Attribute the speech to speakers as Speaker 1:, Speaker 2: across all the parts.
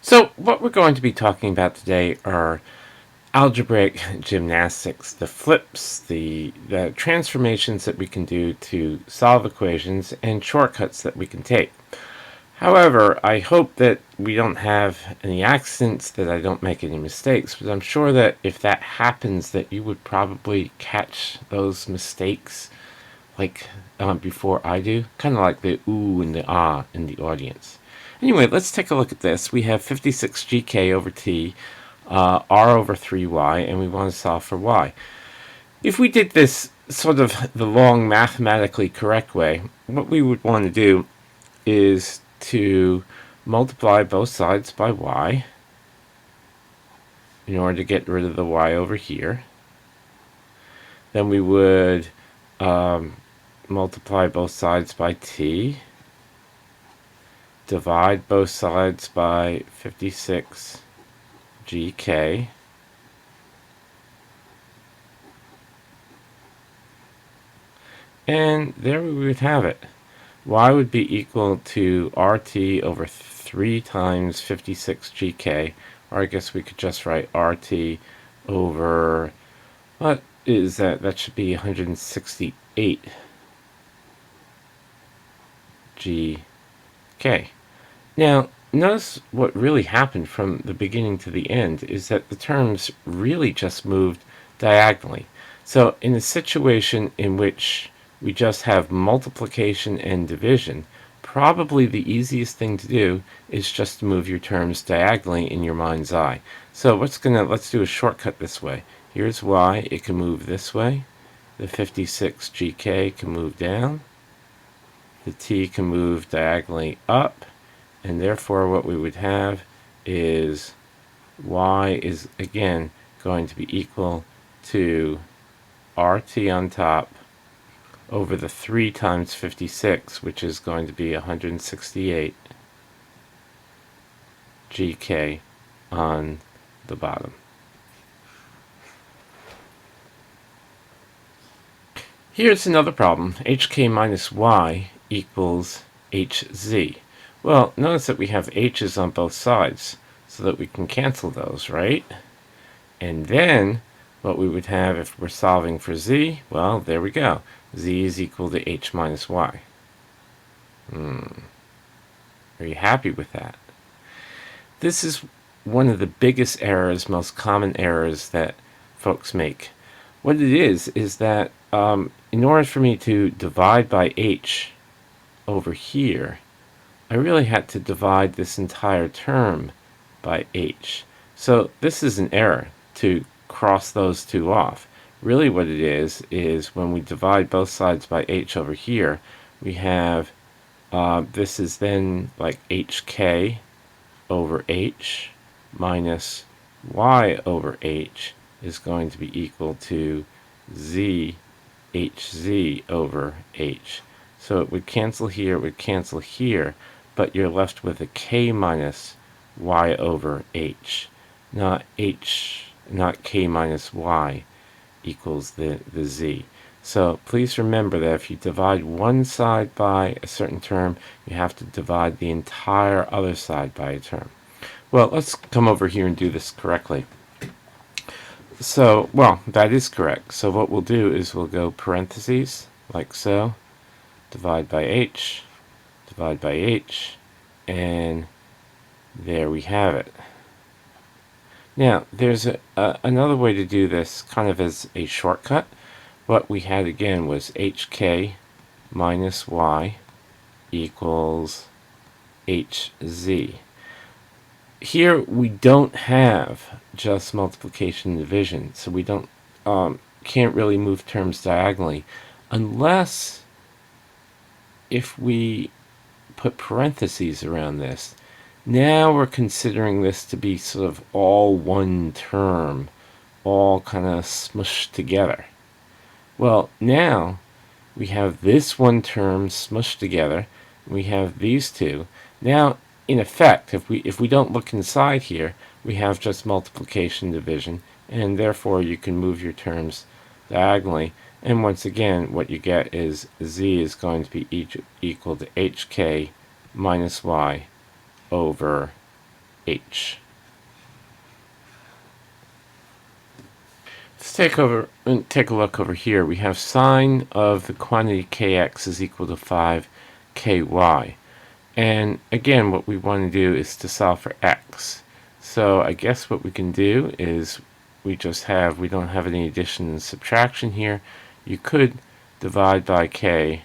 Speaker 1: So what we're going to be talking about today are algebraic gymnastics, the flips, the transformations that we can do to solve equations, and shortcuts that we can take. However, I hope that we don't have any accidents, that I don't make any mistakes, but I'm sure that if that happens, that you would probably catch those mistakes like before I do, kind of like the ooh and the ah in the audience. Anyway, let's take a look at this. We have 56gk over t, r over 3y, and we want to solve for y. If we did this sort of the long mathematically correct way, what we would want to do is to multiply both sides by y in order to get rid of the y over here. Then we would multiply both sides by t, divide both sides by 56gk, and there we would have it. Y would be equal to RT over 3 times 56gk, or I guess we could just write RT over, what is that? That should be 168 gk. Now, notice what really happened from the beginning to the end is that the terms really just moved diagonally. So in a situation in which we just have multiplication and division, probably the easiest thing to do is just to move your terms diagonally in your mind's eye. So let's do a shortcut this way. Here's y, it can move this way. The 56gk can move down. The t can move diagonally up. And therefore what we would have is y is again going to be equal to RT on top over the 3 times 56, which is going to be 168 gk on the bottom. Here's another problem. hk minus y equals hz. Well, notice that we have h's on both sides, so that we can cancel those, right? And then what we would have if we're solving for z, well, there we go. Z is equal to h minus y. Are you happy with that? This is one of the biggest errors, most common errors that folks make. What it is that in order for me to divide by h over here, I really had to divide this entire term by h. So this is an error to cross those two off. Really what it is when we divide both sides by h over here, we have this is then like hk over h minus y over h is going to be equal to z hz over h. So it would cancel here, it would cancel here, but you're left with a k minus y over h, not k minus y equals the z. So please remember that if you divide one side by a certain term, you have to divide the entire other side by a term. Well, let's come over here and do this correctly. So, well, that is correct. So what we'll do is we'll go parentheses, like so, divide by h, and there we have it. Now, there's another way to do this kind of as a shortcut. What we had again was hk minus y equals hz. Here we don't have just multiplication and division, so we can't really move terms diagonally unless if we put parentheses around this. Now we're considering this to be sort of all one term, all kind of smushed together. Well, now we have this one term smushed together, and we have these two. Now, in effect, if we don't look inside here, we have just multiplication division, and therefore you can move your terms diagonally. And once again, what you get is z is going to be equal to hk minus y over h. Let's take a look over here. We have sine of the quantity kx is equal to 5ky. And again, what we want to do is to solve for x. So I guess what we can do is we don't have any addition and subtraction here. You could divide by k,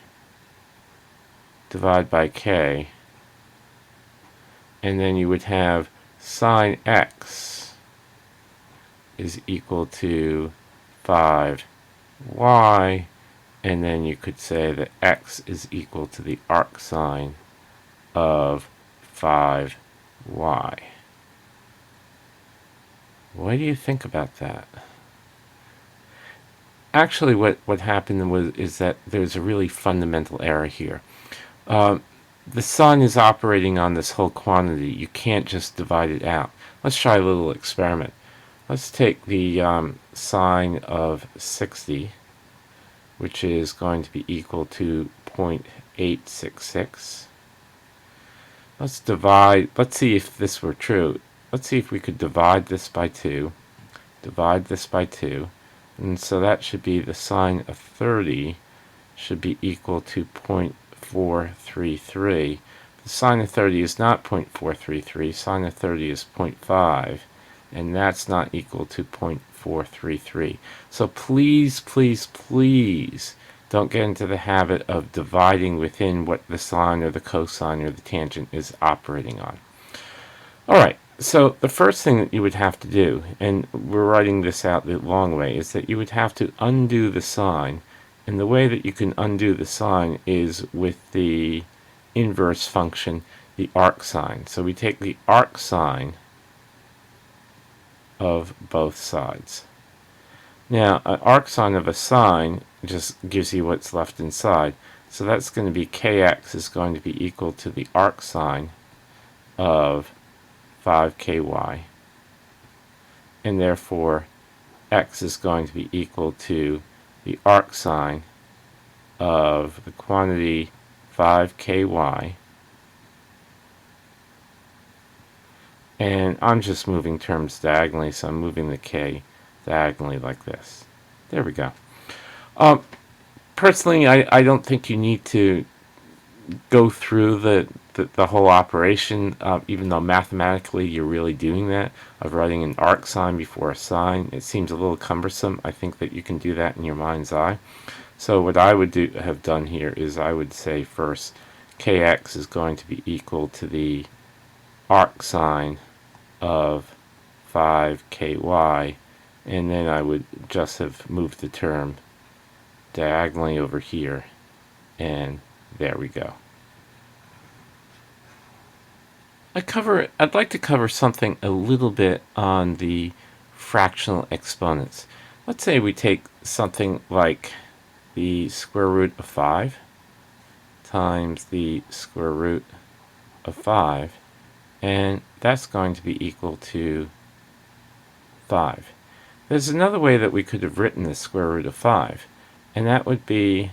Speaker 1: and then you would have sine x is equal to 5y, and then you could say that x is equal to the arcsine of 5y. What do you think about that? Actually, what happened is that there's a really fundamental error here. The sun is operating on this whole quantity. You can't just divide it out. Let's try a little experiment. Let's take the sine of 60, which is going to be equal to 0.866. Let's see if this were true. Let's see if we could divide this by 2, and so that should be the sine of 30 should be equal to 0.433. The sine of 30 is not 0.433, sine of 30 is 0.5, and that's not equal to 0.433. So please, please, please don't get into the habit of dividing within what the sine or the cosine or the tangent is operating on. Alright, so the first thing that you would have to do, and we're writing this out the long way, is that you would have to undo the sine. And the way that you can undo the sine is with the inverse function, the arcsine. So we take the arcsine of both sides. Now, an arcsine of a sine just gives you what's left inside. So that's going to be kx is going to be equal to the arcsine of 5ky. And therefore, x is going to be equal to the arcsine of the quantity 5ky. And I'm just moving terms diagonally, so I'm moving the k diagonally like this. There we go. Personally, I don't think you need to go through the whole operation, even though mathematically you're really doing that, of writing an arcsine before a sine. It seems a little cumbersome. I think that you can do that in your mind's eye. So what I would have done here is I would say first kx is going to be equal to the arcsine of 5ky, and then I would just have moved the term diagonally over here, and there we go. I'd like to cover something a little bit on the fractional exponents. Let's say we take something like the square root of 5 times the square root of 5, and that's going to be equal to 5. There's another way that we could have written the square root of 5, and that would be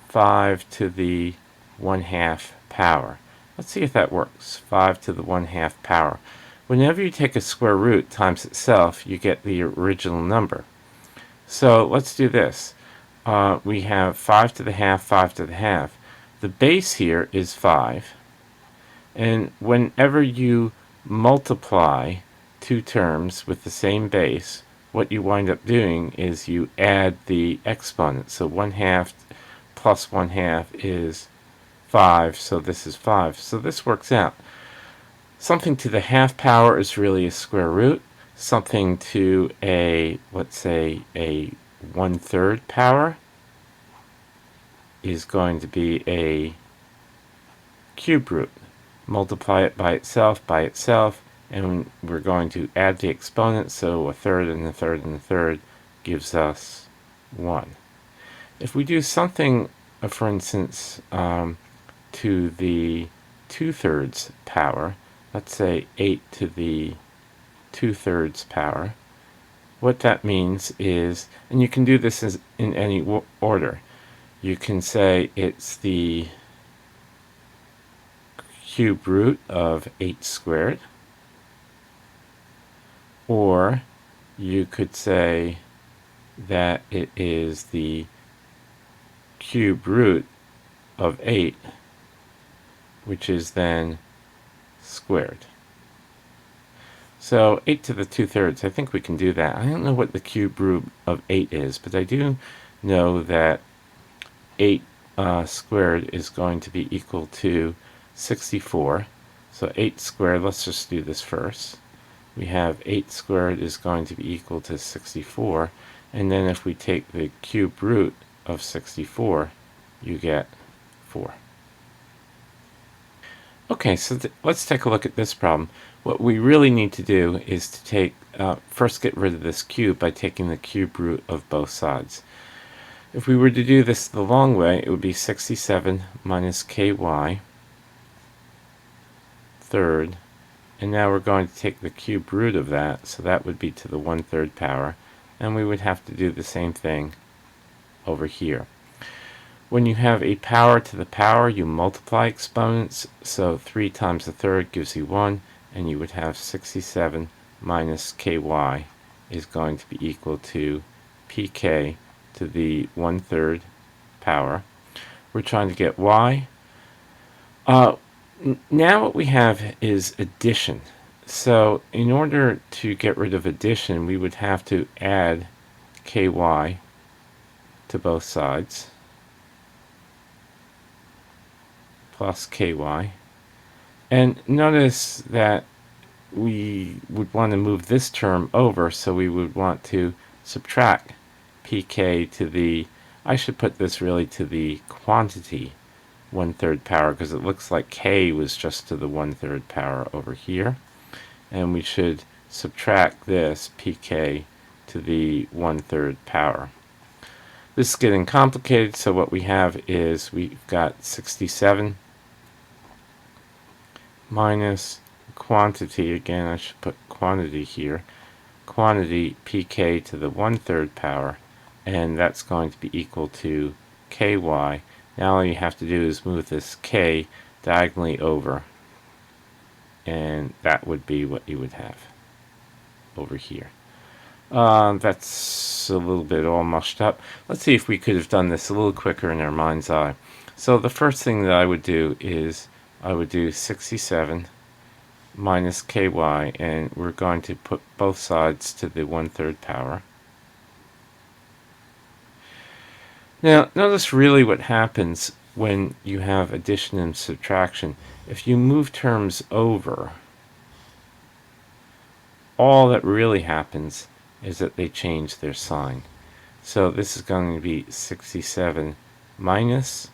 Speaker 1: 5 to the 1/2 power. Let's see if that works. 5 to the 1/2 power. Whenever you take a square root times itself, you get the original number. So let's do this. We have 5 to the half, 5 to the half. The base here is 5. And whenever you multiply two terms with the same base, what you wind up doing is you add the exponent. So 1/2 plus 1/2 is 5, so this is 5. So this works out. Something to the half power is really a square root. Something to a, let's say, a 1/3 power is going to be a cube root. Multiply it by itself, and we're going to add the exponent, so 1/3 and 1/3 and 1/3 gives us 1. If we do something, for instance, to the 2/3 power, let's say 8 to the 2/3 power, what that means is, and you can do this in any order, you can say it's the cube root of 8 squared, Or you could say that it is the cube root of 8, which is then squared. So 8 to the 2/3, I think we can do that. I don't know what the cube root of 8 is, but I do know that 8 squared is going to be equal to 64. So 8 squared, let's just do this first. We have 8 squared is going to be equal to 64. And then if we take the cube root of 64, you get 4. Okay, so let's take a look at this problem. What we really need to do is to take, first get rid of this cube by taking the cube root of both sides. If we were to do this the long way, it would be 67 minus ky third. And now we're going to take the cube root of that, so that would be to the 1/3 power. And we would have to do the same thing over here. When you have a power to the power, you multiply exponents, so 3 times the third gives you 1, and you would have 67 minus ky is going to be equal to pk to the 1/3 power. We're trying to get y. Now what we have is addition. So in order to get rid of addition, we would have to add ky to both sides, plus ky. And notice that we would want to move this term over, so we would want to subtract pk to the, I should put this really to the quantity 1/3 power, because it looks like k was just to the 1/3 power over here. And we should subtract this pk to the 1/3 power. This is getting complicated, so what we have is we've got 67 minus quantity, again I should put quantity here, quantity pk to the 1/3 power, and that's going to be equal to ky. Now all you have to do is move this k diagonally over, and that would be what you would have over here. That's a little bit all mushed up. Let's see if we could have done this a little quicker in our mind's eye. So the first thing that I would do is I would do 67 minus ky, and we're going to put both sides to the 1/3 power. Now notice really what happens when you have addition and subtraction. If you move terms over, all that really happens is that they change their sign. So this is going to be 67 minus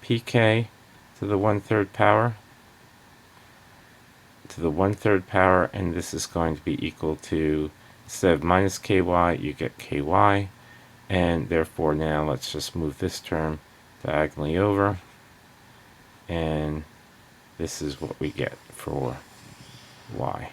Speaker 1: pk to the 1/3 power to the 1/3 power, and this is going to be equal to, instead of minus ky, you get ky, and therefore now let's just move this term diagonally over, and this is what we get for y.